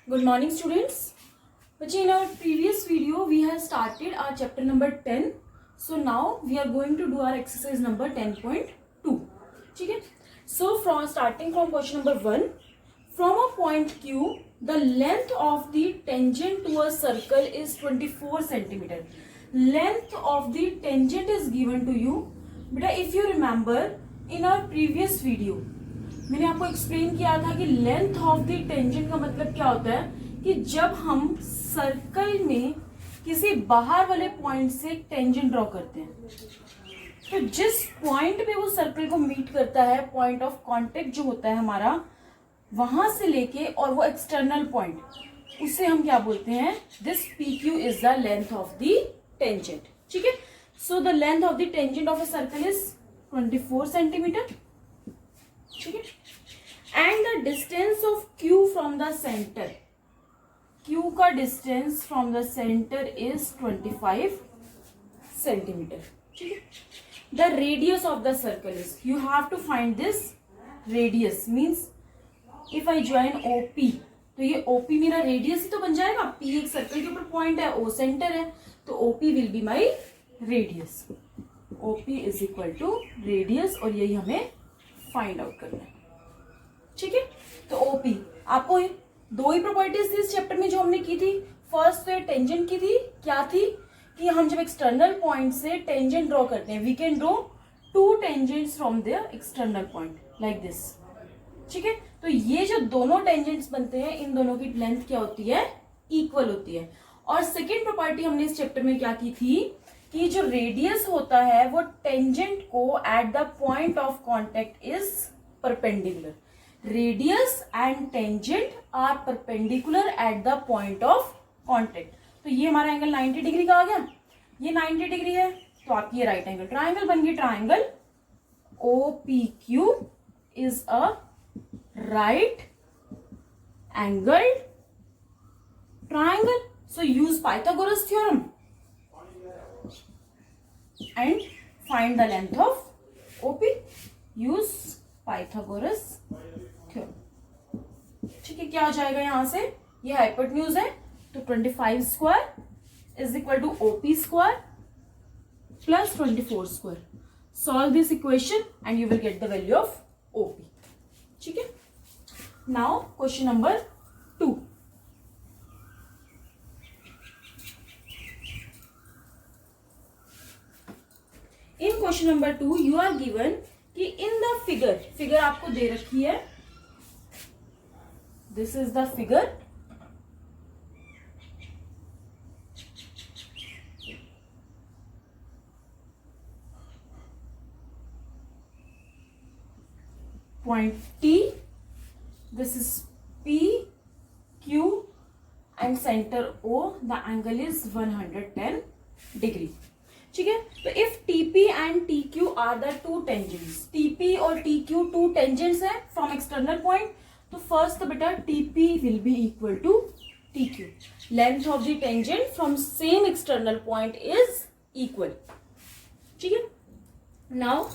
Good morning, students. In our previous video, we have started our chapter number 10. So now we are going to do our exercise number 10.2. Okay? So starting from question number 1, from a point Q, the length of the tangent to a circle is 24 centimeter. Length of the tangent is given to you. Beta, if you remember in our previous video, मैंने आपको explain किया था कि length of the tangent का मतलब क्या होता है कि जब हम सर्कल में किसी बाहर वाले पॉइंट से एक टेंजेंट ड्रॉ करते हैं तो जिस पॉइंट पे वो सर्कल को मीट करता है, पॉइंट ऑफ कांटेक्ट जो होता है हमारा, वहां से लेके और वो एक्सटर्नल पॉइंट, उसे हम क्या बोलते हैं? This P Q is the length of the tangent. ठीक है. So the length of the tangent of a circle is 24 centimetre. ठीक है. And the distance of Q from the centre, Q का distance from the centre is 25 centimetre. ठीक है. The radius of the circle is, you have to find this radius. Means if I join OP, तो ये OP मेरा radius ही तो बन जाएगा. P एक सर्कल के ऊपर पॉइंट है, ओ सेंटर है, तो OP will be my radius. OP is equal to radius, और यही हमें फाइंड आउट करना है. ठीक है. तो ओपी, आपको दो ही प्रॉपर्टीज थी इस चैप्टर में जो हमने की थी. फर्स्ट तो टेंजेंट की थी. क्या थी? कि हम जब एक्सटर्नल पॉइंट से टेंजेंट ड्रॉ करते हैं, we can draw two tangents from their external point like this. ठीक है. तो ये जो दोनों टेंजेंट्स बनते हैं, इन दोनों की लेंथ क्या होती है? इक्वल होती है. और सेकेंड प्रॉपर्टी हमने इस चैप्टर में क्या की थी कि जो रेडियस होता है वो टेंजेंट को at the point of contact is perpendicular. Radius and tangent are perpendicular at the point of contact. तो ये हमारा एंगल 90 डिग्री का आ गया. ये 90 डिग्री है, तो आपकी ये राइट एंगल ट्राइंगल बन गई. Triangle O P Q is a right angle triangle. So use Pythagoras theorem and find the length of OP. Use Pythagoras theorem. ठीक है. क्या हो जाएगा यहां से? ये हाइपोटेन्यूज है, तो 25 square is equal to OP square plus 24 square. Solve this equation and you will get the value of OP. ठीक है. Now question number 2. In question number 2 you are given कि इन द फिगर आपको दे रखी है. This is the figure. Point T, this is P, Q and centre O. The angle is 110 degree. ठीक है. तो if TP and TQ are the two tangents, TP और TQ two tangents है from external point, तो first बेटा TP will be equal to TQ. Length of the tangent from same external point is equal. ठीक है. Now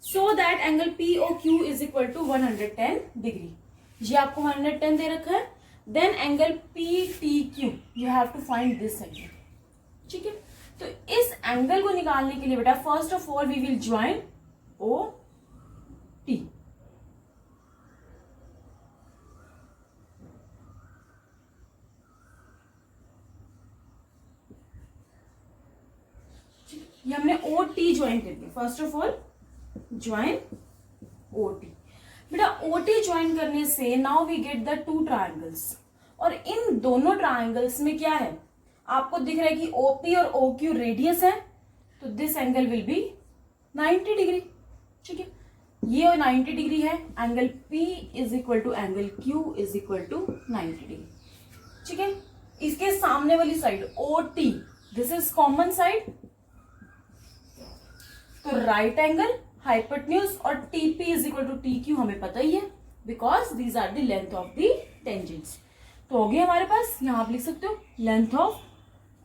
so that angle POQ is equal to 110 degree. ये आपको 110 दे रखा है. Then angle PTQ you have to find this angle. ठीक है. तो इस एंगल को निकालने के लिए बेटा first of all we will join OT. ये हमने OT ज्वाइन कर दिया. First of all join OT. बेटा OT ज्वाइन करने से now we get the two triangles, और इन दोनों ट्रायंगल्स में क्या है? आपको दिख रहा है कि OP और OQ रेडियस है, तो this angle will be 90 degree. ठीक है. ये 90 डिग्री है. Angle P is equal to angle Q is equal to 90 degree. ठीक है. इसके सामने वाली side OT, this is common side, तो राइट एंगल, हाइपोटेन्यूज और TP is equal to TQ हमें पता ही है because these are the length of the tangents. तो हो गया हमारे पास. यहां आप लिख सकते हो length of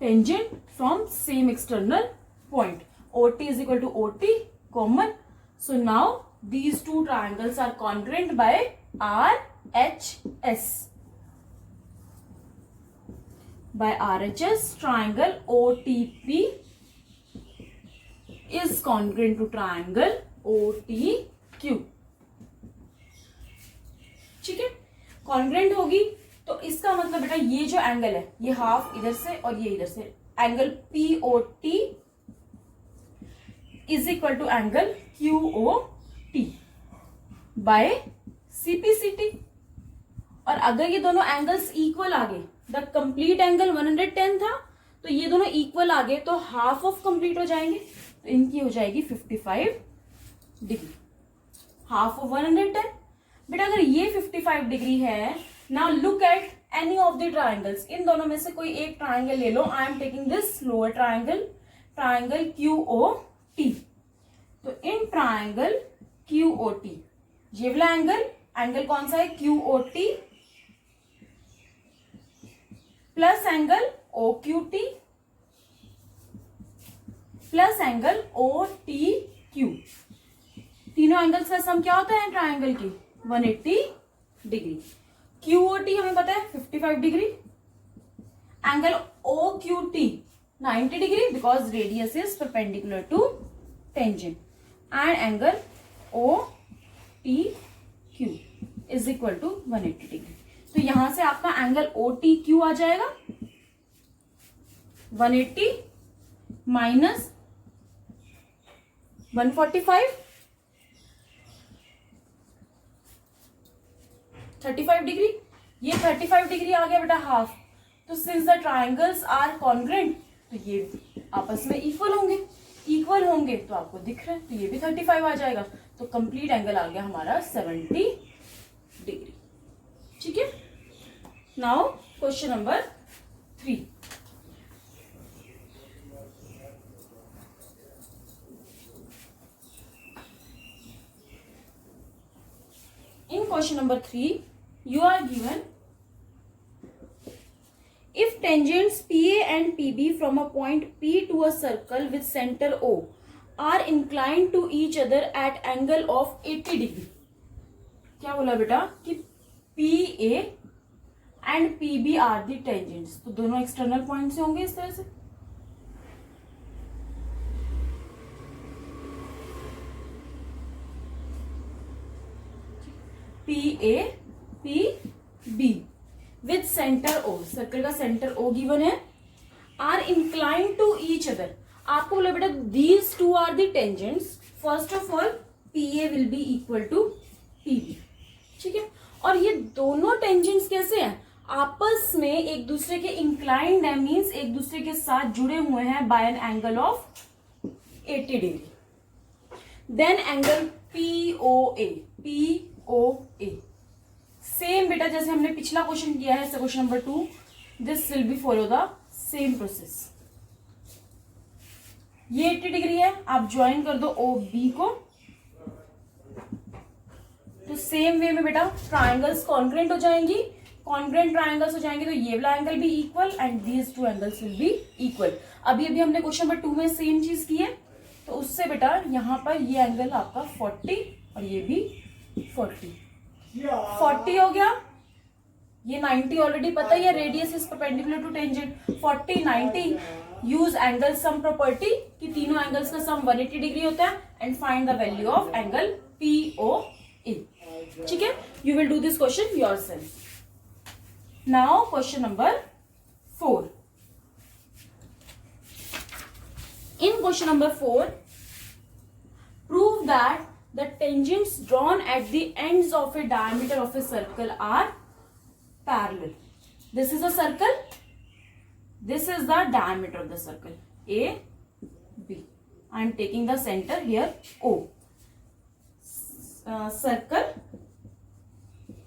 tangent from same external point. OT is equal to OT common. So now these two triangles are congruent by RHS. by RHS, triangle OTP is congruent to triangle OTQ. ठीक है, congruent होगी तो इसका मतलब बेटा ये जो angle है ये हाफ इधर से और ये इधर से, angle POT is equal to angle QOT by CPCT. और अगर ये दोनों एंगल्स इक्वल आ गए, द कंप्लीट एंगल 110 था तो ये दोनों इक्वल आ गए तो हाफ ऑफ कंप्लीट हो जाएंगे, तो इनकी हो जाएगी 55 डिग्री, हाफ ऑफ 110. बेटा अगर ये 55 डिग्री है, now look at any of the triangles, इन दोनों में से कोई एक ट्राइंगल ले लो. I am taking this lower triangle, triangle QOT. तो इन ट्राइंगल QOT ये वाला एंगल कौन सा है, QOT plus angle OQT plus angle OTQ. तीनों एंगल्स का सम क्या होता है ट्राइंगल की, 180 डिग्री. QOT हमें पता है 55 degree, angle OQT 90 degree because radius is perpendicular to tangent, and angle OTQ is equal to 180 degree. तो यहां से आपका एंगल OTQ आ जाएगा 180 माइनस 145, 35 डिग्री. ये 35 डिग्री आ गया बेटा हाफ. तो since the triangles are congruent तो ये आपस में इक्वल होंगे तो आपको दिख रहा है, तो ये भी 35 आ जाएगा. तो कंप्लीट एंगल आ गया हमारा 70 डिग्री. ठीक है. Now question number 3. In question number 3, you are given if tangents PA and PB from a point P to a circle with center O are inclined to each other at angle of 80 degree. क्या बोला बेटा कि PA and PB are the tangents. तो दोनों external point से होंगे इस तरह से. PA PB with center O, circle का सेंटर O गिवन है, are inclined to each other. आपको बोला बेटा these two are the tangents. First of all PA will be equal to PB. ठीक है. और ये दोनों टेंजेंट्स कैसे हैं, आपस में एक दूसरे के इंक्लाइंड है, मीन्स एक दूसरे के साथ जुड़े हुए हैं by an angle of 80 degree. Then angle POA same बेटा जैसे हमने पिछला क्वेश्चन किया है, question number 2, this will be follow the same process. ये 80 डिग्री है, आप ज्वाइन कर दो OB को. तो सेम वे में बेटा ट्राइंगल्स कॉन्ग्रेंट हो जाएंगी, कॉन्ग्रेंट ट्राइंगल्स हो जाएंगे तो ये वाला एंगल भी equal and these two angles will be equal. अभी हमने क्वेश्चन नंबर 2 में सेम चीज की है, तो उससे बेटा यहाँ पर ये एंगल आपका 40 और ये भी 40 हो गया. ये 90 ऑलरेडी पता ही है, radius is perpendicular to tangent. 40 90 use angle sum property कि तीनों एंगल्स का सम 180 डिग्री होता है and find the value of angle POA. ठीक है. You will do this question yourself. Now question number 4. In question number 4, prove that the tangents drawn at the ends of a diameter of a circle are parallel. This is a circle. This is the diameter of the circle AB. I am taking the center here O. Circle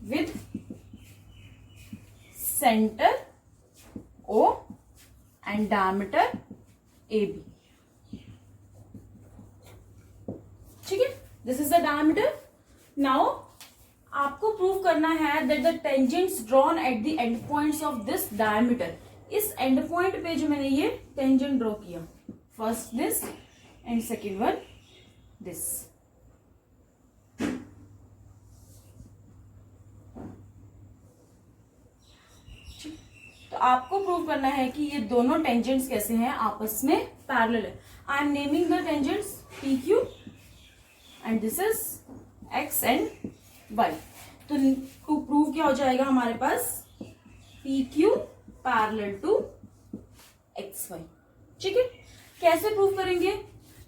with center O and diameter AB. ठीक है. This is the diameter. Now आपको prove करना है that the tangents drawn at the end points of this diameter. इस and point पे जो मैंने ये टेंजेंट ड्रॉ किया, first this and second one this. तो आपको प्रूव करना है कि ये दोनों टेंजेंट्स कैसे हैं, आपस में पैरेलल है. I am naming the tangents P Q and this is X and Y. तो टू प्रूव क्या हो जाएगा हमारे पास, P Q parallel to X Y. ठीक है, कैसे प्रूव करेंगे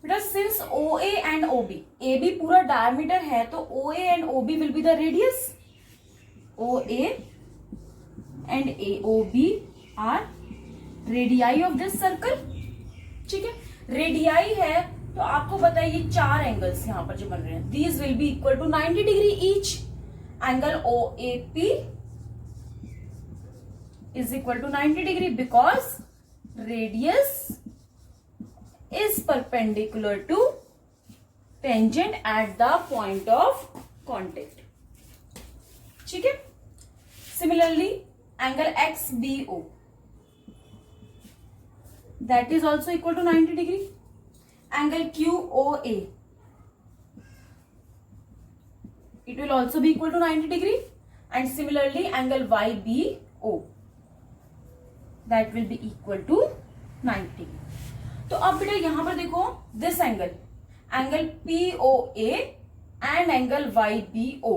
बेटा, since O A and O B, A B पूरा डायमीटर है तो O A and O B will be the radius. O A and A O B are radii of this circle. ठीक है, रेडियाई है तो आपको बताइए चार एंगल्स यहां पर जो बन रहे हैं, these will be equal to 90 degree each. Angle O A P is equal to 90 degree because radius is perpendicular to tangent at the point of contact. ठीक है, similarly angle XBO that is also equal to 90 degree. Angle QOA it will also be equal to 90 degree, and similarly angle YBO that will be equal to 90 degree. तो अब बेटा यहां पर देखो, this angle, angle POA and angle YBO,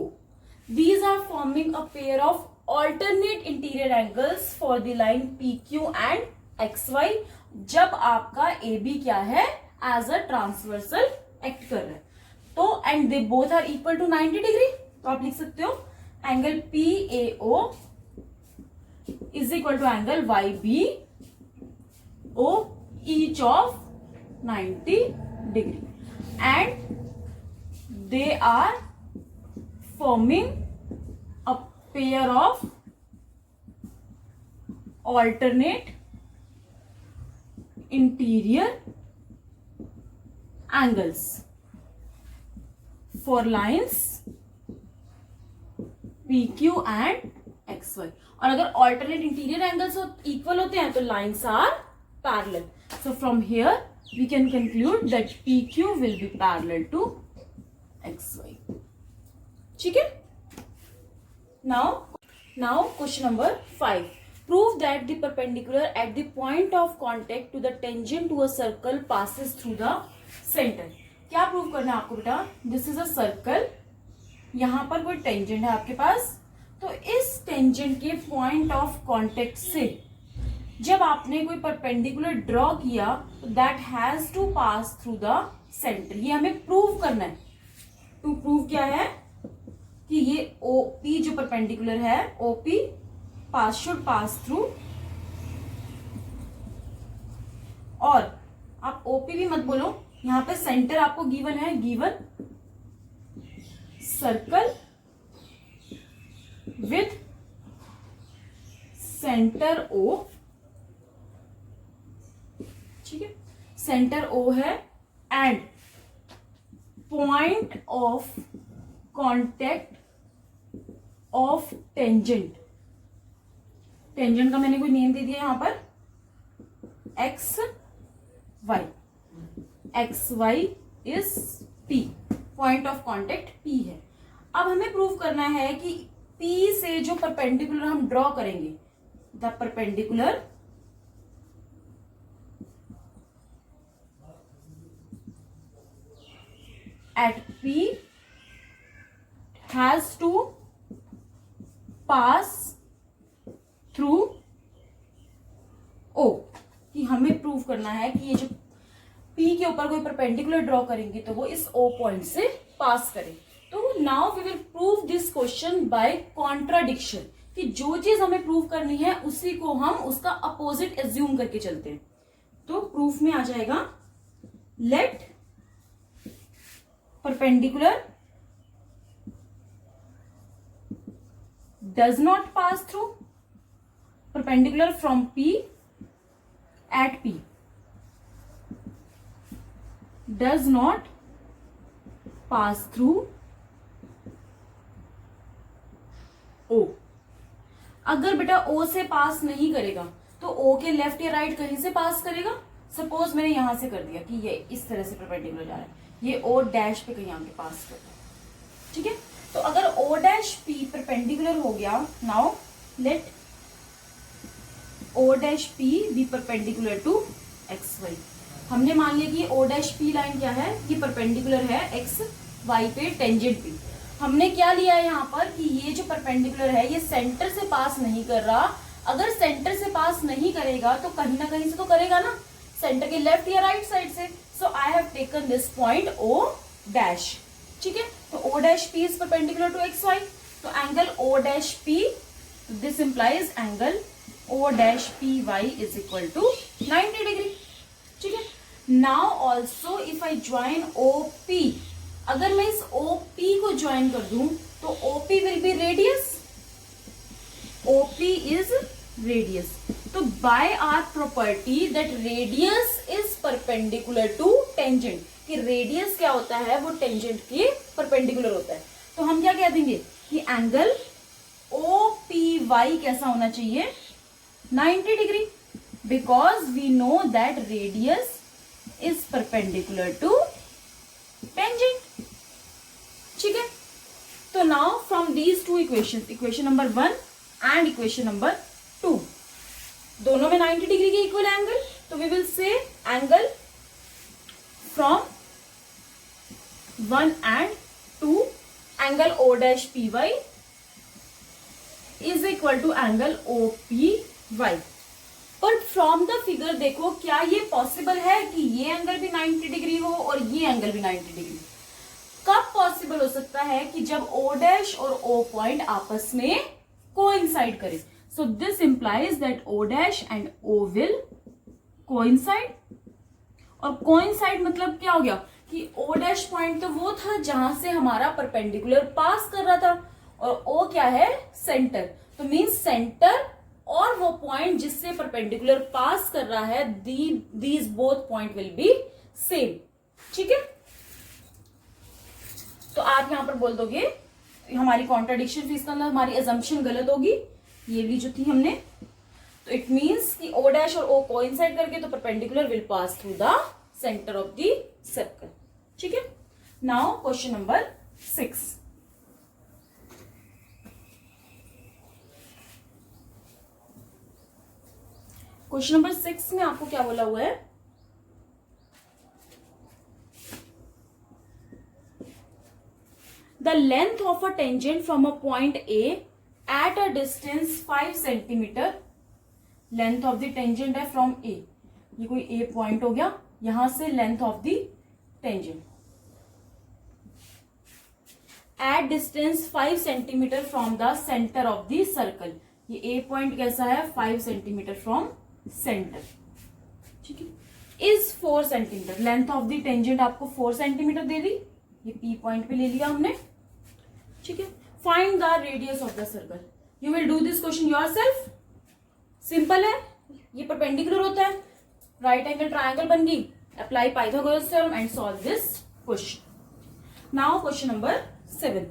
these are forming a pair of alternate interior angles for the line PQ and XY. जब आपका AB क्या है, एज अ ट्रांसवर्सल एक्ट कर रहा है. तो and they both are equal to 90 degree. तो आप लिख सकते हो angle PAO is equal to angle YBO each of 90 degree and they are forming a pair of alternate interior angles for lines PQ and XY. और अगर alternate interior angles equal होते हैं तो lines are parallel. So from here we can conclude that PQ will be parallel to XY. ठीक है? Now question number 5. Prove that the perpendicular at the point of contact to the tangent to a circle passes through the center. क्या prove करना है आपको बेटा? This is a circle. यहां पर कोई टेंजेंट है आपके पास, तो इस टेंजेंट के पॉइंट ऑफ कांटेक्ट से जब आपने कोई परपेंडिकुलर ड्रॉ किया तो that has to pass through the centre. ये हमें प्रूव करना है. टू प्रूव क्या है कि ये ओपी जो परपेंडिकुलर है, ओपी शुड पास थ्रू. और आप ओपी भी मत बोलो, यहां पे सेंटर आपको गिवन है, given circle with centre O. ठीक है, सेंटर O है and point of contact of tangent. Tangent का मैंने कोई नेम दे दिया यहां पर, XY. XY is P, point of contact P है. अब हमें प्रूव करना है कि P से जो परपेंडिकुलर हम ड्रॉ करेंगे, the perpendicular at P has to pass through O. कि हमें प्रूव करना है कि ये जो P के ऊपर कोई परपेंडिकुलर ड्रॉ करेंगे तो वो इस O पॉइंट से पास करे. तो now we will prove this question by contradiction, कि जो चीज हमें प्रूव करनी है उसी को हम उसका अपोजिट एज्यूम करके चलते हैं. तो प्रूफ में आ जाएगा, late perpendicular does not pass through, perpendicular from P at P does not pass through O. अगर बेटा O से पास नहीं करेगा तो O के लेफ्ट या राइट कहीं से पास करेगा. सपोज मैंने यहां से कर दिया कि ये इस तरह से परपेंडिकुलर जा रहा है, ये O डैश पे कहीं आगे पास कर रहा है. ठीक है, तो अगर O डैश P परपेंडिकुलर हो गया, now let O dash P be perpendicular to X Y. हमने मान लिया कि ओ डैश पी लाइन क्या है, कि परपेंडिकुलर है एक्स वाई पे टेंजेंट पे। हमने क्या लिया है यहाँ पर कि ये जो परपेंडिकुलर है ये सेंटर से पास नहीं कर रहा। अगर सेंटर से पास नहीं करेगा तो कहीं ना कहीं से तो करेगा ना, सेंटर के लेफ्ट या राइट साइड से। So I have taken this point O dash. ठीक है, तो O dash P is perpendicular to X Y, तो angle O dash P, this implies angle O dash P Y is equal to 90 degree. ठीक है, now also if I join O P, अगर मैं इस O P को join कर दूं तो O P will be radius, O P is radius. तो by our property that radius is perpendicular to tangent, कि रेडियस क्या होता है वो टेंजेंट के परपेंडिकुलर होता है। तो हम क्या कह देंगे कि एंगल ओ पी वाई कैसा होना चाहिए, 90 degree, because we know that radius is perpendicular to tangent. ठीक है, तो now from these two equation, equation number 1 and equation number 2, दोनों में 90 डिग्री के इक्वल एंगल, तो we will say angle from 1 and 2, angle O dash P Y is equal to angle O P Y. पर from the figure देखो, क्या ये possible है कि ये एंगल भी 90 डिग्री हो और ये एंगल भी 90 डिग्री? कब पॉसिबल हो सकता है कि जब ओ डैश और ओ पॉइंट आपस में कोइंसाइड करें। So this implies that O dash and O will coincide. और कोइंसाइड मतलब क्या हो गया कि ओ डैश पॉइंट तो वो था जहां से हमारा परपेंडिकुलर पास कर रहा था, और ओ क्या है, सेंटर। तो मीन्स सेंटर और वो पॉइंट जिससे परपेंडिकुलर पास कर रहा है, these both point will be same. ठीक है, तो आप यहां पर बोल दोगे हमारी कॉन्ट्राडिक्शन फीस का अंदर हमारी अजम्पशन गलत होगी, ये भी जो थी हमने। तो इट मीन्स कि ओ डैश और ओ कोइंसाइड करके तो perpendicular will pass through the centre of the circle. ठीक है, now question number 6। Question number 6 में आपको क्या बोला हुआ है, the length of a tangent from a point A at a distance 5 centimetre. Length of the tangent है from ए, ये कोई ए पॉइंट हो गया, यहां से length of the tangent at distance 5 centimetre from the centre of the circle. ये ए point कैसा है, 5 सेंटीमीटर फ्रॉम सेंटर। ठीक है, is 4 centimetre, length of the tangent आपको 4 सेंटीमीटर दे दी, ये पी पॉइंट पे ले लिया हमने। ठीक है, find the radius of the circle. You will do this question yourself, simple है, ये परपेंडिकुलर होता है, राइट एंगल ट्रायंगल बन गई, apply Pythagoras theorem and solve this question. Now question number 7।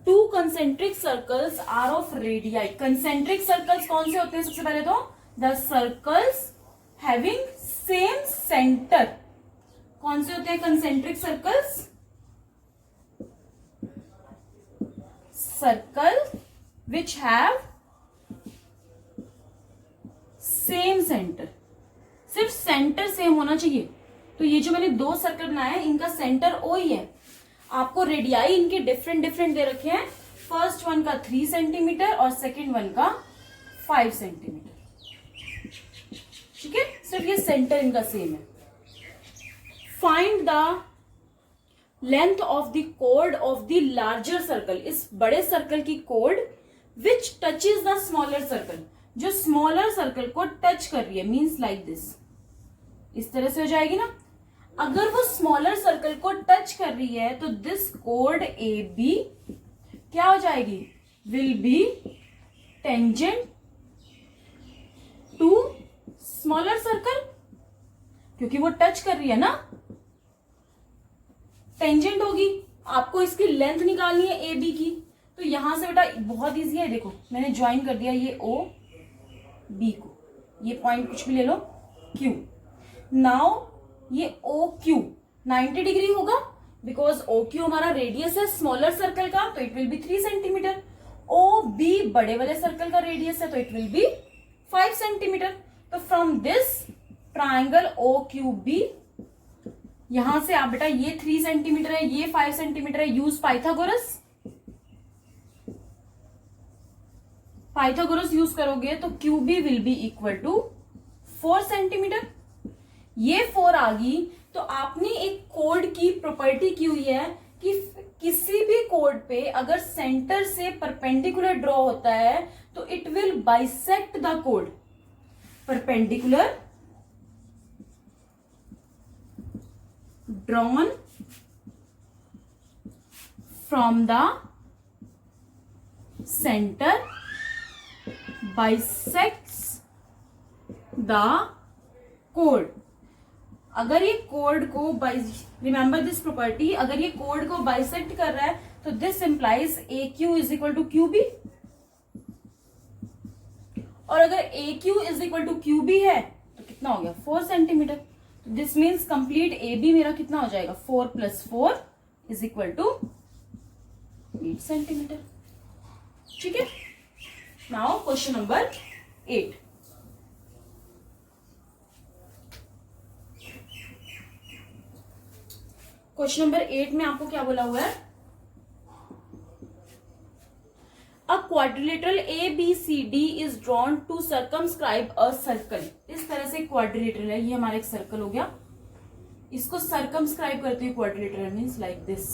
Two concentric circles are of radii. Concentric circles कौन से होते हैं, सबसे पहले तो the circles having same centre. कौन से होते हैं concentric circles, circle which have same centre. सिर्फ सेंटर सेम होना चाहिए। तो ये जो मैंने 2 सर्कल बनाए हैं इनका सेंटर ओ ही है। आपको रेडियाई इनके डिफरेंट डिफरेंट दे रखे हैं, फर्स्ट वन का 3 सेंटीमीटर और सेकेंड वन का 5 सेंटीमीटर। ठीक है, सिर्फ ये सेंटर इनका सेम है। Find the length of the code of the larger circle. इस बड़े सर्कल की code which touches the smaller circle, जो स्मॉलर सर्कल को टच कर रही है, मीन्स लाइक दिस, इस तरह से हो जाएगी ना। अगर वो स्मॉलर सर्कल को टच कर रही है तो दिस कोड ए बी क्या हो जाएगी, will be tangent to smaller circle, क्योंकि वो टच कर रही है ना, टेंजेंट होगी। आपको इसकी लेंथ निकालनी है ए बी की, तो यहां से बेटा बहुत इजी है, देखो मैंने ज्वाइन कर दिया ये ओ बी को, ये पॉइंट कुछ भी ले लो क्यू। नाउ ये ओ क्यू 90 डिग्री होगा, बिकॉज ओ क्यू हमारा रेडियस है स्मॉलर सर्कल का, तो it will be 3 centimetre. O B बड़े वाले सर्कल का रेडियस है तो इट विल बी 5 सेंटीमीटर। तो from this triangle O Q B, यहां से आप बेटा ये 3 सेंटीमीटर है, ये 5 सेंटीमीटर है, यूज पाइथागोरस। पाइथागोरस यूज करोगे तो Q B will be equal to 4 centimetre. ये 4 आ गई तो आपने एक कोड की प्रॉपर्टी की हुई है कि किसी भी कोड पे अगर सेंटर से परपेंडिकुलर ड्रॉ होता है तो it will bisect the code. Perpendicular drawn from the centre bisects the code. अगर ये कोड को रिमेंबर दिस प्रॉपर्टी, अगर ये कोड को बाइसेक्ट कर रहा है तो this implies A Q is equal to Q B, और अगर A Q is equal to Q B है तो कितना हो गया 4 सेंटीमीटर। तो this means complete A B मेरा कितना हो जाएगा 4 + 4 इज इक्वल टू 8 सेंटीमीटर। ठीक है। Now question number 8। Question number 8 में आपको क्या बोला हुआ है, a quadrilateral A B C D is drawn to circumscribe a circle. इस तरह से क्वाड्रिलेटरल है, ये हमारा एक सर्कल हो गया, इसको सर्कमस्क्राइब करते हुए क्वाड्रिलेटरल मीन्स लाइक दिस।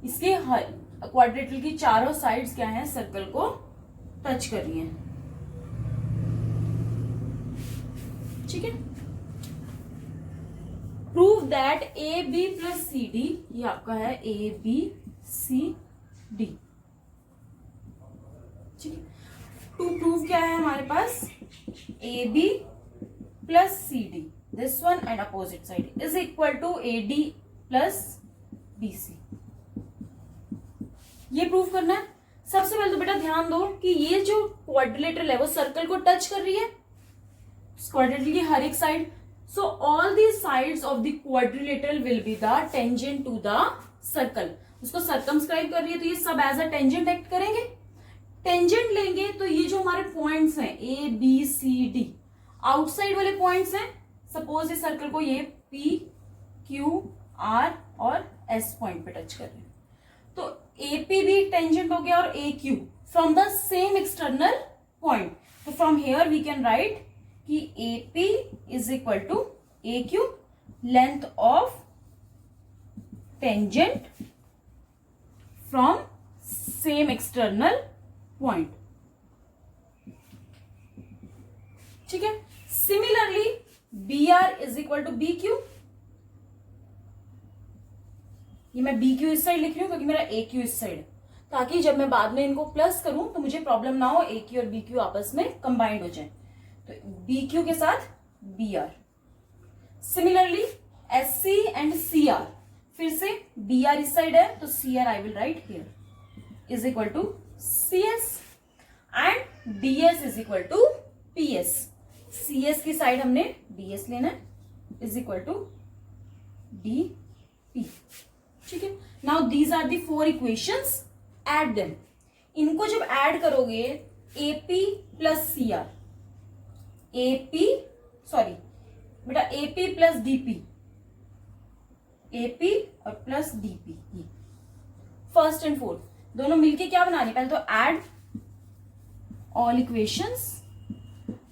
इसके क्वाड्रिलेटरल की चारों साइड्स क्या है, सर्कल को टच कर रही है। ठीक है। Prove that A B plus C D, ये आपका है ए बी सी डी। ठीक है। टू प्रूव क्या है हमारे पास, A B plus C D this one and opposite side is equal to A D plus B C. ये प्रूव करना है। सबसे पहले तो बेटा ध्यान दो कि ये जो क्वाड्रिलेटरल है वो सर्कल को टच कर रही है, क्वाड्रिलेटरल की हर एक side. So all the sides of the quadrilateral will be the tangent to the circle। उसको सर्कमस्क्राइब कर रही है तो ये सब एज अ टेंजेंट एक्ट करेंगे। टेंजेंट लेंगे तो ये जो हमारे पॉइंट्स हैं A B C D, outside वाले पॉइंट्स हैं। सपोज इस सर्कल को ये पी क्यू आर और एस पॉइंट पे टच कर रहे हैं तो ए पी भी टेंजेंट हो गया और A Q from the same external point. तो from here we can write कि A P is equal to A Q length of tangent from same external point. ठीक है। Similarly B R is equal to B Q, ये मैं B Q इस side लिख रही हूं क्योंकि मेरा ए क्यू इस साइड, ताकि जब मैं बाद में इनको प्लस करूं तो मुझे प्रॉब्लम ना हो, ए क्यू और बी क्यू आपस में कंबाइंड हो जाए। तो बी क्यू के साथ B R. Similarly S C and C R, फिर से बी आर इस साइड है तो C R I will write here is equal to C S and D S is equal to P S. C S की side हमने D S लेना है is equal to D P. ठीक है। Now these are the 4 equations, add them. इनको जब add करोगे AP plus C are, AP sorry बेटा एपी प्लस डीपी, एपी और plus DP, first and fourth दोनों मिलके क्या बनानी, पहले तो ऐड ऑल इक्वेशंस,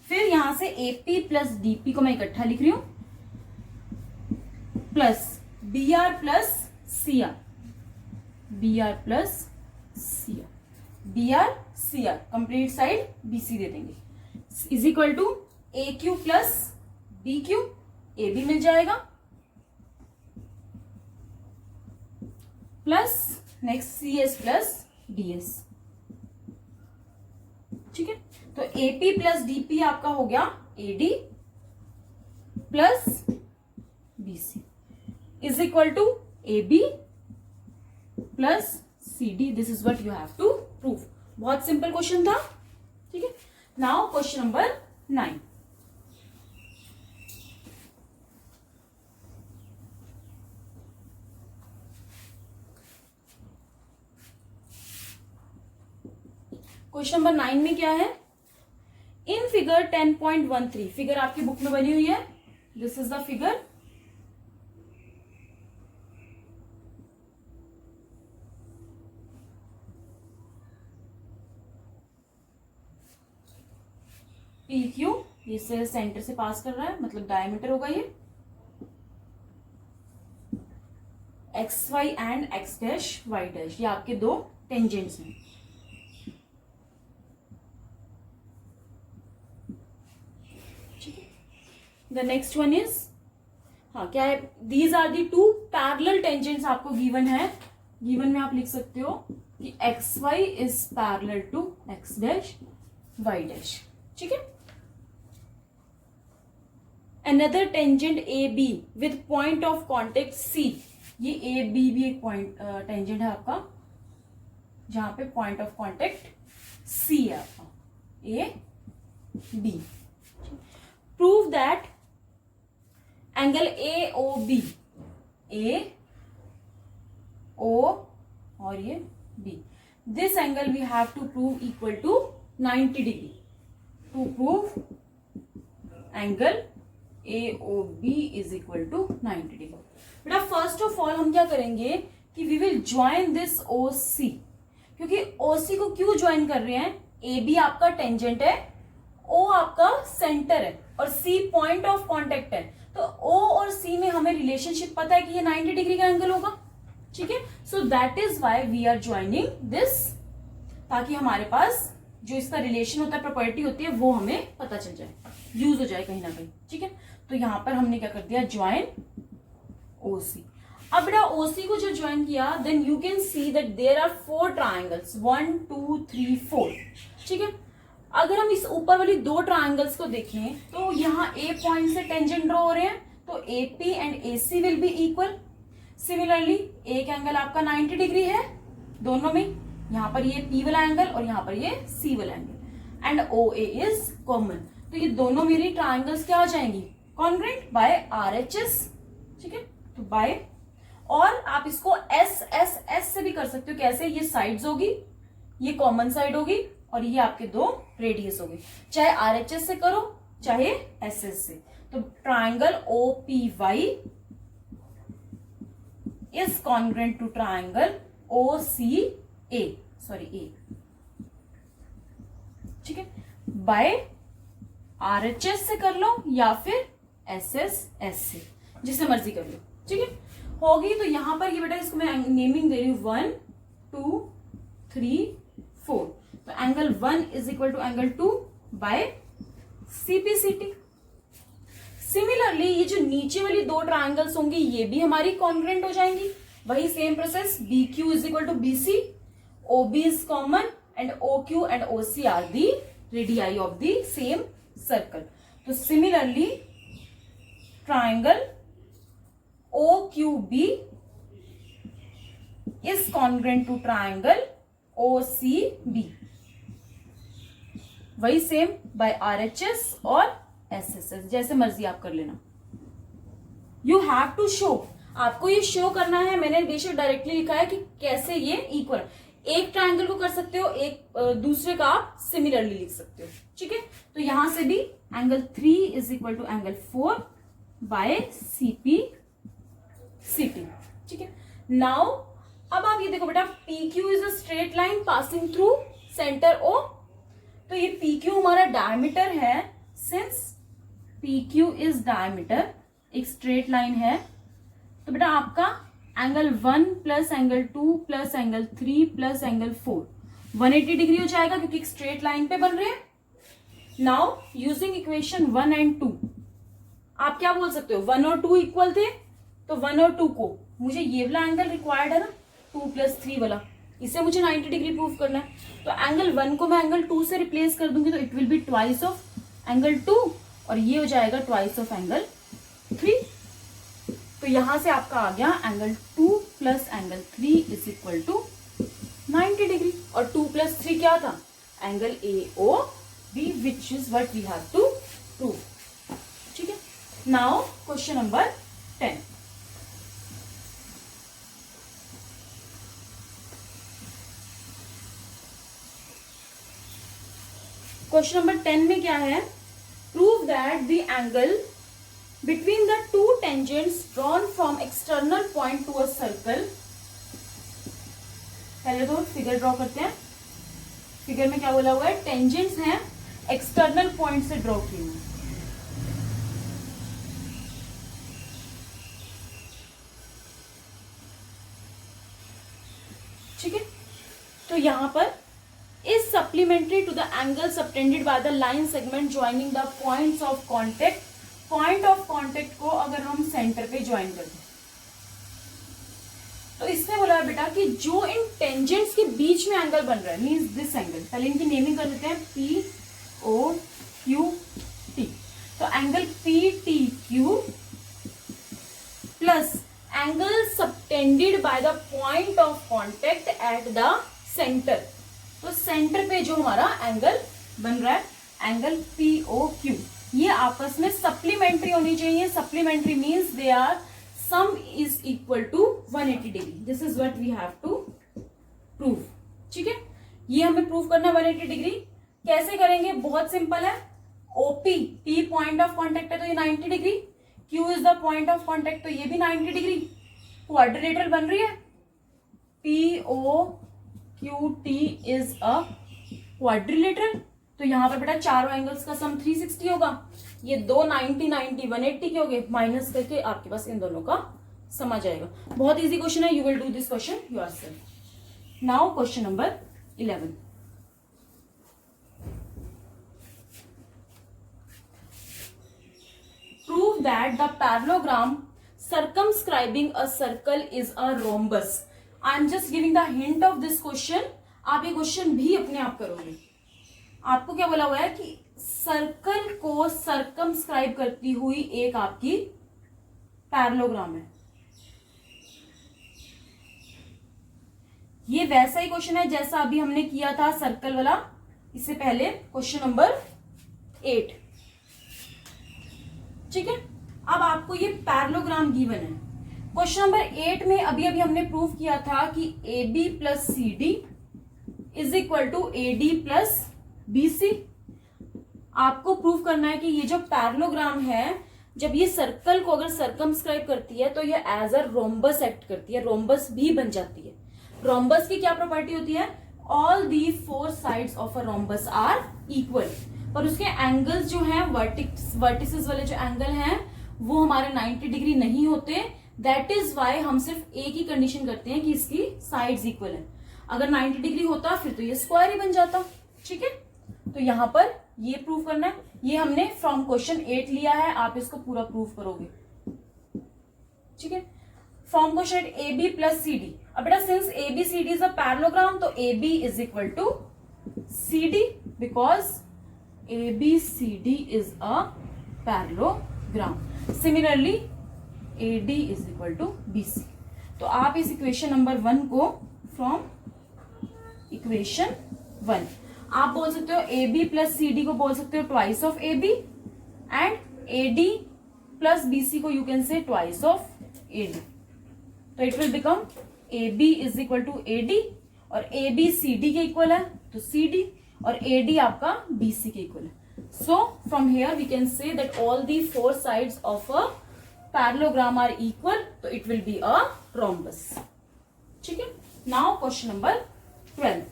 फिर यहां से एपी प्लस डीपी को मैं इकट्ठा लिख रही हूं plus B R plus C R, B R plus C R, B R C R complete side BC दे देंगे is equal to A Q plus B Q, A भी मिल जाएगा plus next C S plus D S. ठीक है। तो AP plus DP आपका हो गया AD plus BC is equal to A B plus C D. This is what you have to prove. बहुत सिंपल क्वेश्चन था। ठीक है। Now question number 9। Question number 9 में क्या है, इन फिगर 10.13, फिगर आपकी बुक में बनी हुई है, this is the figure. P Q इसे सेंटर से पास कर रहा है, मतलब डायमीटर होगा ये, X Y and X dash Y dash, ये आपके दो टेंजेंट्स हैं। द नेक्स्ट वन इज, हाँ क्या है, these are the two parallel tangents आपको गिवन है। गिवन में आप लिख सकते हो कि X Y is parallel to X dash Y dash, ठीक है। Another tangent A B with point of contact C, ये ए बी भी एक पॉइंट टेंजेंट है आपका, जहां पे पॉइंट ऑफ कॉन्टेक्ट सी है आपका, A B. Prove that angle A O B, A O और ये B, this angle we have to prove equal to 90 degree. To prove angle A O B is equal to 90 degree. बेटा first of all हम क्या करेंगे कि we will join this O C, क्योंकि O सी को क्यों ज्वाइन कर रहे हैं, ए बी आपका टेंजेंट है, ओ आपका सेंटर है और सी पॉइंट ऑफ कॉन्टेक्ट है, तो ओ और सी में हमें रिलेशनशिप पता है कि ये 90 डिग्री का एंगल होगा, ठीक है। So that is why we are joining this, ताकि हमारे पास जो इसका रिलेशन होता है, प्रॉपर्टी होती है, वो हमें पता चल जाए, यूज हो जाए कहीं ना कहीं, ठीक है। तो यहां पर हमने क्या कर दिया, ज्वाइन ओसी। अब बेटा ओसी को जो ज्वाइन किया, then you can see that there are 4 triangles, 1 2 3 4, ठीक है। अगर हम इस ऊपर वाली 2 ट्राइंगल्स को देखें तो यहाँ ए पॉइंट से टेंजेंट ड्रॉ हो रहे हैं, तो AP and AC will be equal. Similarly एक एंगल आपका 90 डिग्री है दोनों में, यहाँ पर ये पी वाला एंगल और यहाँ पर ये सी वाला angle, and O A is common, तो ये दोनों मेरी ट्राइंगल्स क्या हो जाएंगी, congruent by R H S, ठीक है। तो बाय, और आप इसको एस एस एस से भी कर सकते हो, कैसे, ये साइड्स होगी, ये कॉमन साइड होगी और ये आपके 2 रेडियस होगी, चाहे आर एच एस से करो चाहे एस एस से। तो triangle O P Y is congruent to triangle O C A, sorry A, ठीक है, बाय आर एच एस से कर लो या फिर एस एस एस से, जिसे मर्जी कर लो, ठीक है, होगी। तो यहां पर ये बेटा इसको मैं नेमिंग दे रही हूं 1 2 3 4, तो angle 1 is equal to angle 2 by CPCT. Similarly ये जो नीचे वाली 2 ट्राइंगल्स होंगी ये भी हमारी कॉन्ग्रुएंट हो जाएंगी, वही same process, B Q is equal to B C, O B is common and O Q and O C are the radii of the same circle. तो similarly triangle O Q B is congruent to triangle O C B, वही same by R H S और S S S, जैसे मर्जी आप कर लेना। You have to show, आपको ये शो करना है, मैंने बेशक डायरेक्टली लिखा है कि कैसे ये इक्वल, एक ट्राइंगल को कर सकते हो, एक दूसरे का आप सिमिलरली लिख सकते हो, ठीक है। तो यहां से भी angle 3 is equal to angle 4 by CP CT, ठीक है। नाउ अब आप ये देखो बेटा, P Q is a straight line passing through centre O, तो ये पी क्यू हमारा डायमीटर है, since P Q is diameter, एक स्ट्रेट लाइन है, तो बेटा आपका angle 1 plus angle 2 plus angle 3 plus angle 4 180 degree हो जाएगा, क्योंकि एक स्ट्रेट लाइन पे बन रहे हैं। नाउ यूजिंग इक्वेशन 1 एंड 2 आप क्या बोल सकते हो, 1 और 2 इक्वल थे, तो 1 और 2 को मुझे ये वाला एंगल रिक्वायर्ड है ना, 2 प्लस 3 वाला, इसे मुझे 90 डिग्री प्रूव करना है, तो एंगल 1 को मैं एंगल 2 से रिप्लेस कर दूंगी, तो it will be twice of angle 2 और ये हो जाएगा ट्वाइस ऑफ एंगल 3। तो यहां से आपका आ गया angle 2 plus angle 3 is equal to 90 degree, और 2 प्लस 3 क्या था, angle A O B, which is what we have to prove, ठीक है। Now question number 10, question number 10 में क्या है, prove that the angle between the two tangents drawn from external point to a circle. पहले तो figure draw करते हैं। Figure में क्या बोला हुआ है, टेंजेंट्स हैं एक्सटर्नल पॉइंट से ड्रॉ किए हुए। ठीक है, तो यहां पर is supplementary to the angle subtended by the line segment joining the points of contact. Point of contact को अगर हम सेंटर पे ज्वाइन कर दें तो इसने बोला है बेटा कि जो इन टेंजेंट्स के बीच में एंगल बन रहा है, मींस दिस एंगल, पहले इनकी नेमिंग कर देते हैं पी ओ क्यू टी। तो angle P T Q plus angle subtended by the point of contact eight the centre. तो सेंटर पे जो हमारा एंगल बन रहा है, एंगल पी ओ क्यू, ये आपस में सप्लीमेंट्री होनी चाहिए। Supplementary means they are sum is equal to 180 degree. This is what we have to prove. ठीक है, ये हमें प्रूव करना है 180 डिग्री। कैसे करेंगे, बहुत सिंपल है। OP, P point of contact है तो ये 90 degree, Q is the point of contact तो ये भी 90 डिग्री। क्वाड्रिलेटरल बन रही है, P O Q T is a quadrilateral. तो यहां पर बेटा चारों एंगल्स का सम 360 होगा। ये दो 90 90 180 के हो गए, माइनस करके आपके पास इन दोनों का सम आ जाएगा। बहुत इजी क्वेश्चन है, you will do this question yourself. Now question number 11। Prove that the parallelogram circumscribing a circle is a rhombus. I am just giving the hint of this question. आप ये question भी अपने आप करोगे। आपको क्या बोला हुआ है कि सर्कल को सर्कमस्क्राइब करती हुई एक आपकी पैरेललोग्राम है। ये वैसा ही क्वेश्चन है जैसा अभी हमने किया था सर्कल वाला, इससे पहले क्वेश्चन नंबर 8। ठीक है, अब आपको ये पैरेललोग्राम गिवन है। क्वेश्चन नंबर 8 में अभी अभी हमने प्रूव किया था कि A B plus C D is equal to A D plus B C. आपको प्रूव करना है कि ये जो पैरेललोग्राम है, जब ये सर्कल को अगर सर्कमस्क्राइब करती है तो ये एज अ रोम्बस एक्ट करती है, रोम्बस भी बन जाती है। रोम्बस की क्या प्रॉपर्टी होती है, all the 4 sides of a rhombus are equal. और उसके एंगल्स जो हैं, वर्टिसेस वाले जो एंगल हैं वो हमारे 90 डिग्री नहीं होते। दैट इज वाई हम सिर्फ एक ही कंडीशन करते हैं कि इसकी साइड्स इक्वल है। अगर 90 डिग्री होता फिर तो ये स्क्वायर ही बन जाता। ठीक है, तो यहां पर ये प्रूव करना है। ये हमने फ्रॉम क्वेश्चन 8 लिया है, आप इसको पूरा प्रूव करोगे। ठीक है, from question A B plus C D. अब बेटा since A B C D is a parallelogram तो A B is equal to C D, because A B C D is a parallelogram. Similarly A D is equal to B C. तो आप इस equation number 1 को from equation 1 आप बोल सकते हो A B plus C D को बोल सकते हो twice of A B, and A D plus B C को you can say twice of A D. तो it will become A B is equal to A D, और A B C D के equal है तो C D, और A D आपका B C के equal है। So from here we can say that all the 4 sides of a parallelogram are equal, so it will be a rhombus. ठीक है, now question number 12.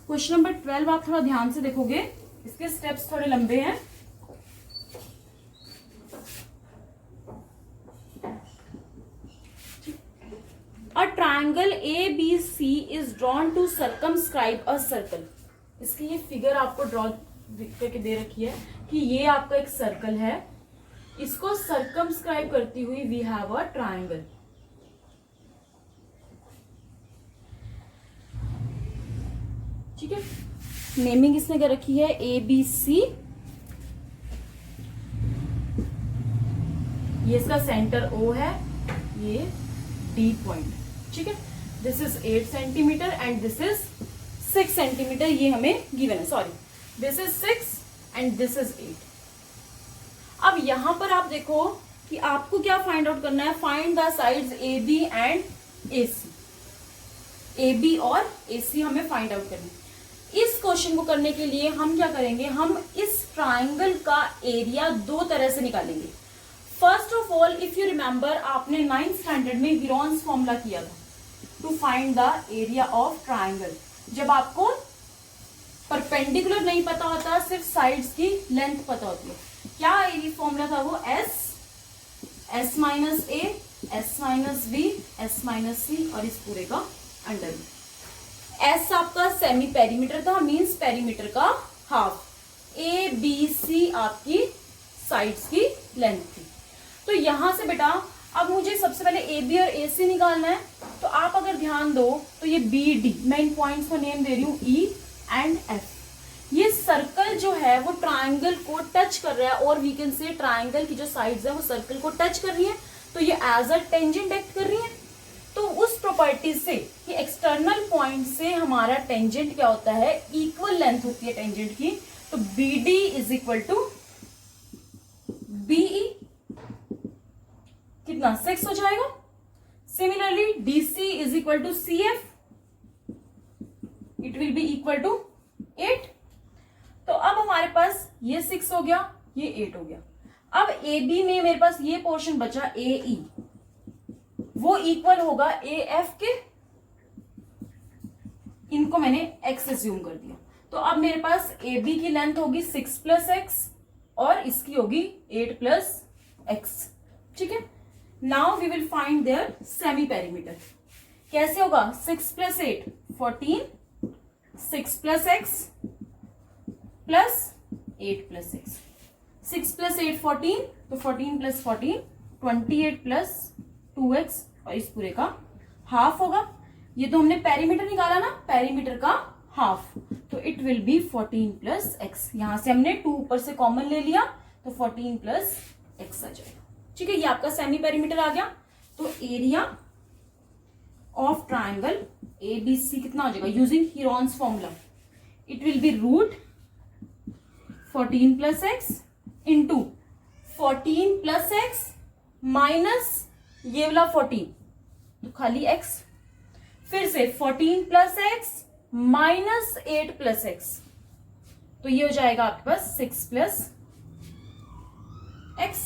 Question number 12 आप थोड़ा ध्यान से देखोगे, इसके स्टेप्स थोड़े लंबे हैं। A triangle ABC is drawn to circumscribe a circle. इसकी ये फिगर आपको ड्रॉ करके दे रखी है कि ये आपका एक सर्कल है, इसको सर्कमस्क्राइब करती हुई वी हैव अ ट्रायंगल। ठीक है, नेमिंग इसने क्या रखी है, ए बी सी। ये इसका सेंटर ओ है, ये डी पॉइंट। ठीक है, this is 8 centimetre and this is 6 centimetre. ये हमें गिवन है, sorry this is 6 and this is 8। अब यहां पर आप देखो कि आपको क्या फाइंड आउट करना है, find the sides A B and A C. A B और ए सी हमें फाइंड आउट करना है। इस क्वेश्चन को करने के लिए हम क्या करेंगे, हम इस ट्राइंगल का एरिया दो तरह से निकालेंगे. First of all, if you remember, आपने 9th स्टैंडर्ड में वीरॉन्स फॉर्मूला किया था to find the area of triangle. जब आपको परपेंडिकुलर नहीं पता होता, सिर्फ साइड्स की लेंथ पता होती है. क्या एरिया फॉर्मूला था वो? S minus A, S minus B, S minus C और इस पूरे का अंडर. एस आपका सेमी पेरीमीटर था, मींस पेरीमीटर का हाफ. ए बी सी आपकी साइड्स की लेंथ थी. तो यहां से बेटा अब मुझे सबसे पहले ए बी और ए सी निकालना है. तो आप अगर ध्यान दो तो ये बी डी, मैं इन पॉइंट्स को नेम दे रही हूं ई एंड एफ. ये सर्कल जो है वो ट्राइंगल को टच कर रहा है, और वी कैन से ट्राइंगल की जो साइड्स है वो सर्कल को टच कर रही है. तो ये एज अ टेंजेंट एक्ट कर रही है. तो उस प्रॉपर्टी से कि एक्सटर्नल पॉइंट से हमारा टेंजेंट क्या होता है, इक्वल लेंथ होती है टेंजेंट की. तो B D is equal to BE, कितना 6 हो जाएगा. Similarly DC is equal to C F, it will be equal to 8. तो अब हमारे पास ये 6 हो गया, ये 8 हो गया. अब ए बी में मेरे पास ये पोर्शन बचा ए ई, वो इक्वल होगा ए एफ के. इनको मैंने एक्स एज्यूम कर दिया. तो अब मेरे पास ए बी की लेंथ होगी 6 प्लस एक्स और इसकी होगी 8 प्लस एक्स. ठीक है. Now we will find their semi perimeter. कैसे होगा? 6 plus 8 14, 6 plus X plus 8 plus X. 6 plus 8 14, तो 14 प्लस 14 28 प्लस 2x और इस पूरे का हाफ होगा. ये तो हमने पेरीमीटर निकाला ना, पेरीमीटर का हाफ. तो it will B 14 plus x. यहां से हमने 2 ऊपर से कॉमन ले लिया तो 14 प्लस एक्स आ जाएगा. ठीक है, ये आपका सेमी पेरीमीटर आ गया. तो area of triangle A B C कितना हो जाएगा using Heron's formula? It will be root 14 plus X into 14 plus X minus ये वाला 14, तो खाली एक्स. फिर से 14 plus X minus 8 plus X, तो ये हो जाएगा आपके पास 6 प्लस एक्स.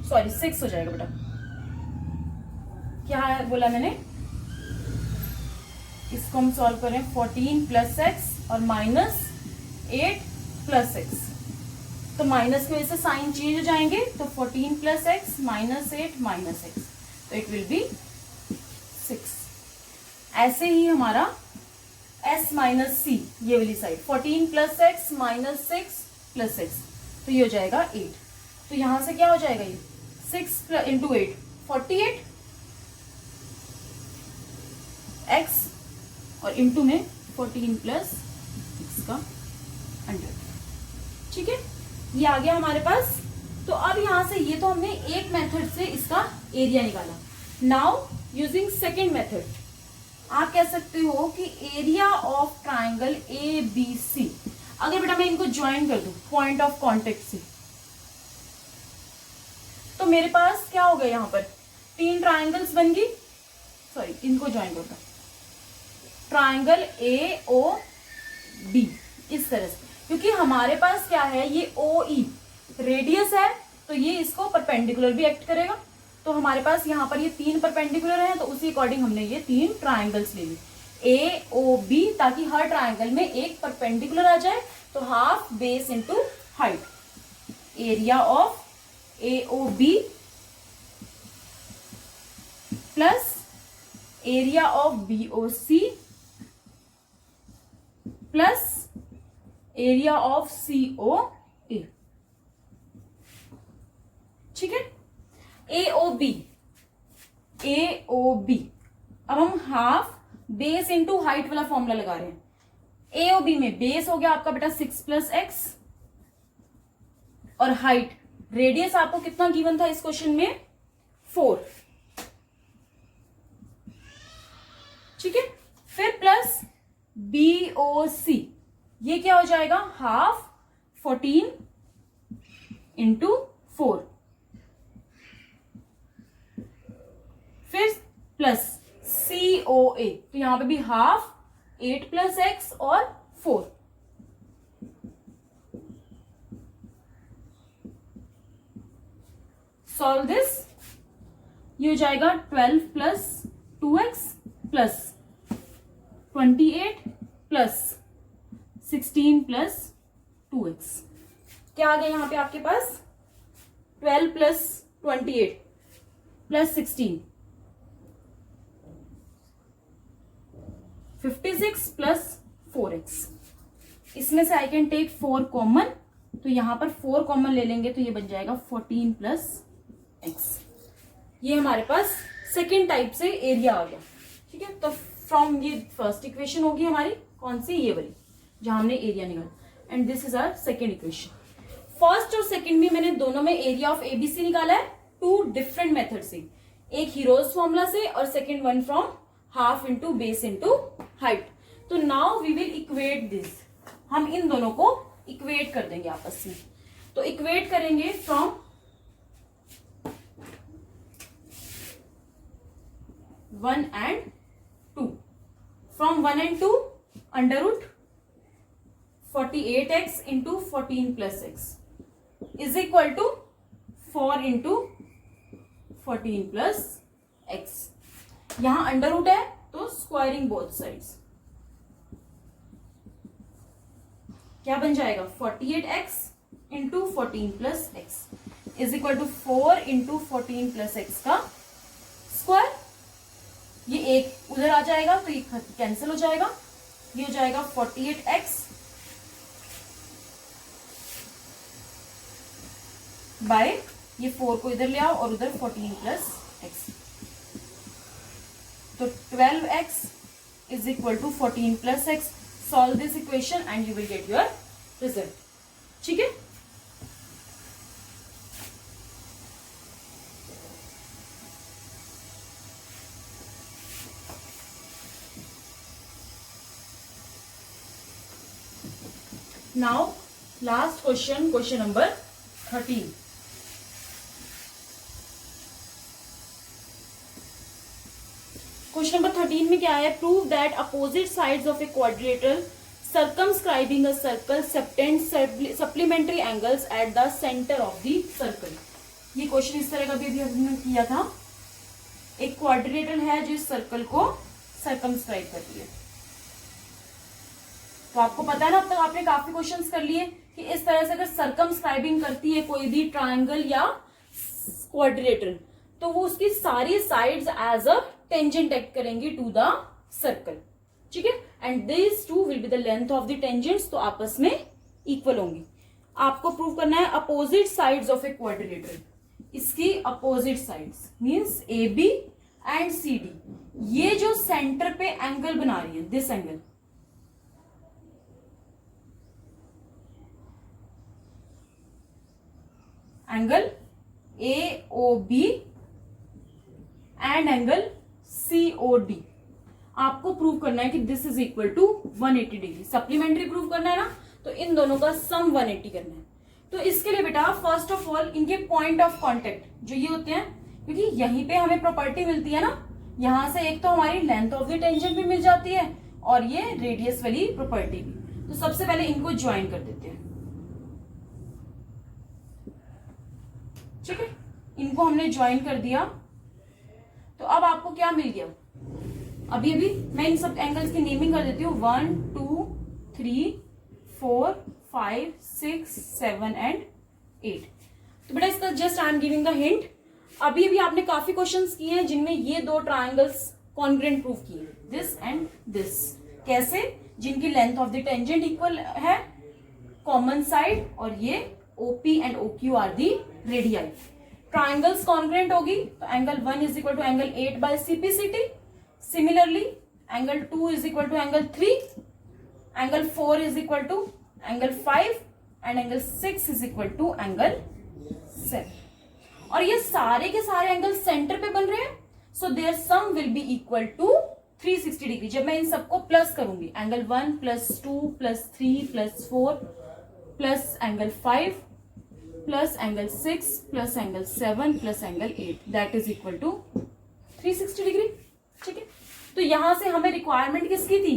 सॉरी 6 हो जाएगा बेटा. क्या बोला मैंने? इसको हम सॉल्व करें. 14 प्लस एक्स और माइनस 8 प्लस एक्स, तो माइनस की वजह से साइन चेंज हो जाएंगे. तो 14 plus X minus 8 minus x, तो इट विल बी 6. ऐसे ही हमारा s माइनस सी, ये वाली side 14 plus X minus 6 plus X, तो ये हो जाएगा 8. तो यहां से क्या हो जाएगा? ये 6 इंटू 8 48 एक्स और इंटू में 14 प्लस एक्स का अंडर. ठीक है, ये आ गया हमारे पास. तो अब यहां से ये तो हमने एक मेथड से इसका एरिया निकाला. नाउ यूजिंग सेकेंड मेथड, आप कह सकते हो कि area of triangle A B C, अगर बेटा मैं इनको ज्वाइन कर दूं पॉइंट ऑफ कांटेक्ट से, तो मेरे पास क्या हो गया? यहां पर 3 ट्राइंगल्स बन गई. सॉरी, इनको ज्वाइन करता. ट्राइंगल ए ओ बी इस तरह से, क्योंकि हमारे पास क्या है, ये ओ ई रेडियस है, तो ये इसको परपेंडिकुलर भी एक्ट करेगा. तो हमारे पास यहाँ पर ये 3 परपेंडिकुलर हैं, तो उसी अकॉर्डिंग हमने ये 3 ट्राइंगल्स ले ली ए ओ बी, ताकि हर ट्राइंगल में एक परपेंडिकुलर आ जाए. तो half base into height. Area of A O B plus area of B O C plus area of C O A. ठीक है, ए O B, A O B. अब हम हाफ बेस इंटू हाइट वाला formula लगा रहे हैं. ए O B में base हो गया आपका बेटा 6 प्लस एक्स, और हाइट रेडियस आपको कितना गिवन था इस क्वेश्चन में? 4. ठीक है, फिर प्लस बी ओ सी, ये क्या हो जाएगा? Half 14 into 4. फिर प्लस सी COA, तो यहाँ पे भी हाफ, 8 प्लस एक्स और 4. Solve this. ये हो जाएगा 12 plus 2x plus 28 plus 16 plus 2x. क्या आ गया यहाँ पे आपके पास? 12 प्लस 28 प्लस 16, 56 प्लस 4x. इसमें से आई कैन टेक 4 कॉमन, तो यहां पर 4 कॉमन ले लेंगे तो ये बन जाएगा 14 प्लस x. ये हमारे पास सेकेंड टाइप से एरिया आ गया. ठीक है, तो फ्रॉम ये फर्स्ट इक्वेशन होगी हमारी कौन सी, ये वाली जहां हमने एरिया निकाला. And this is our second equation. First और सेकेंड में मैंने दोनों में एरिया ऑफ एबीसी निकाला है, 2 डिफरेंट मेथड से. एक हीरोज फॉर्मूला से और second one from half into base into height. तो now we will equate this. हम इन दोनों को इक्वेट कर देंगे आपस में. तो इक्वेट करेंगे from 1 and 2. From 1 and 2 under root 48x into 14 plus x is equal to 4 into 14 plus x. यहां अंडर रूट है तो स्क्वायरिंग बोथ साइड्स. क्या बन जाएगा? 48x into 14 plus x is equal to 4 into 14 plus x का square. ये एक उधर आ जाएगा तो ये कैंसिल हो जाएगा. ये हो जाएगा 48x बाय ये 4 को इधर ले आओ और उधर 14 प्लस x. तो 12x is equal to 14 plus x. Solve this equation and you will get your result. ठीक है, now last question, question number 13. Question number 13 में क्या है? Prove that opposite sides of a quadrilateral circumscribing a circle subtend supplementary angles at the centre of the circle. ये question इस तरह का भी हमने किया था. एक क्वाड्रिलेटरल है जो इस सर्कल को सर्कमस्क्राइब करती है. तो आपको पता है ना, अब तक आपने काफी क्वेश्चंस कर लिए कि इस तरह से अगर सर्कमस्क्राइबिंग करती है कोई भी ट्रायंगल या क्वाड्रिलेटरल तो वो उसकी सारी sides as a tangent act करेंगी टू द सर्कल. ठीक है, and this two will be the length of the tangents. तो आपस में इक्वल होंगी. आपको प्रूव करना है opposite sides of a quadrilateral. इसकी opposite sides means A B and C D. ये जो सेंटर पे एंगल बना रही है, this angle, angle AOB and angle COD. आपको प्रूव करना है कि this is equal to 180 degree. Supplementary prove करना है ना, तो इन दोनों का सम 180 करना है. तो इसके लिए बेटा फर्स्ट ऑफ ऑल इनके पॉइंट ऑफ कांटेक्ट जो ये होते हैं, क्योंकि यहीं पे हमें प्रॉपर्टी मिलती है ना, यहां से एक तो हमारी लेंथ ऑफ द टेंजेंट भी मिल जाती है और ये रेडियस वाली प्रॉपर्टी भी. तो सबसे पहले इनको ज्वाइन कर देते हैं. ठीक है, इनको हमने ज्वाइन कर दिया. तो अब आपको क्या मिल गया? अभी मैं इन सब एंगल्स की नेमिंग कर देती हूँ. 1 2 3 4 5 6 7 एंड 8. तो बेटा इसका just I am giving the hint. अभी आपने काफी क्वेश्चंस किए हैं जिनमें ये दो ट्रायंगल्स कॉन्ग्रुएंट प्रूव किए, दिस एंड दिस. कैसे? जिनकी length of the tangent equal है, कॉमन साइड, और ये OP and OQ are the radii. Triangles congruent होगी तो angle 1 is equal to angle 8 by CPCT. Similarly angle 2 is equal to angle 3, angle 4 is equal to angle 5 and angle 6 is equal to angle 7. और ये सारे के सारे angle centre पे बन रहे हैं. So their sum will be equal to 360 degree. जब मैं इन सबको प्लस करूंगी, angle 1 plus 2 plus 3 plus 4 plus angle 5 plus angle 6 plus angle 7 plus angle 8, that is equal to 360 degree. ठीक है, तो तो यहां से हमें रिक्वायरमेंट किसकी थी,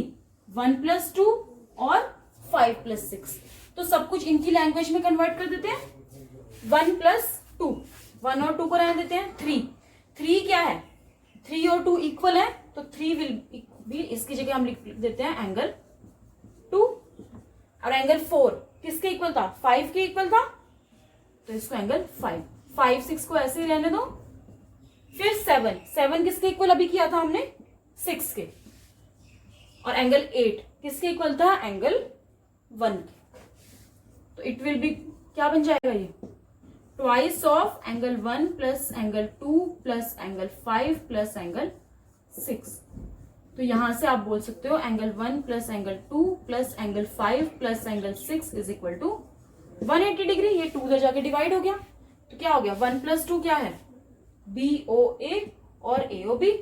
1 + 2 और 5 + 6। तो सब कुछ इनकी लैंग्वेज में कन्वर्ट कर देते हैं। 1 + 2, 1 और 2 को रहने देते हैं। 3 क्या है, 3 और 2 इक्वल है, तो 3 विल बी, इसकी जगह हम लिख देते हैं एंगल 2। और एंगल 4 किसके इक्वल था, 5 के इक्वल था, तो इसको एंगल 5 6 को ऐसे ही रहने दो। फिर 7 किसके इक्वल अभी किया था हमने, 6 के। और एंगल 8 किसके इक्वल था, एंगल 1 के। तो इट विल बी, क्या बन जाएगा ये, twice of angle 1 + angle 2 + angle 5 + angle 6। तो यहां से आप बोल सकते हो angle 1 + angle 2 + angle 5 + angle 6 is equal to 180 degree. ये 2 उधर जाके डिवाइड हो गया, तो क्या हो गया, 1 + 2 क्या है, BOA और AOB।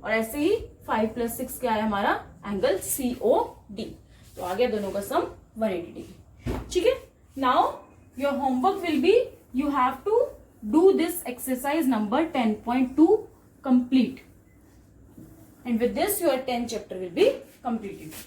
और ऐसे ही 5 + 6 क्या है हमारा, एंगल COD। तो आ गया दोनों का सम 180 डिग्री। ठीक है, now your homework will be, you have to do this exercise number 10.2 complete, and with this your 10th chapter will be completed.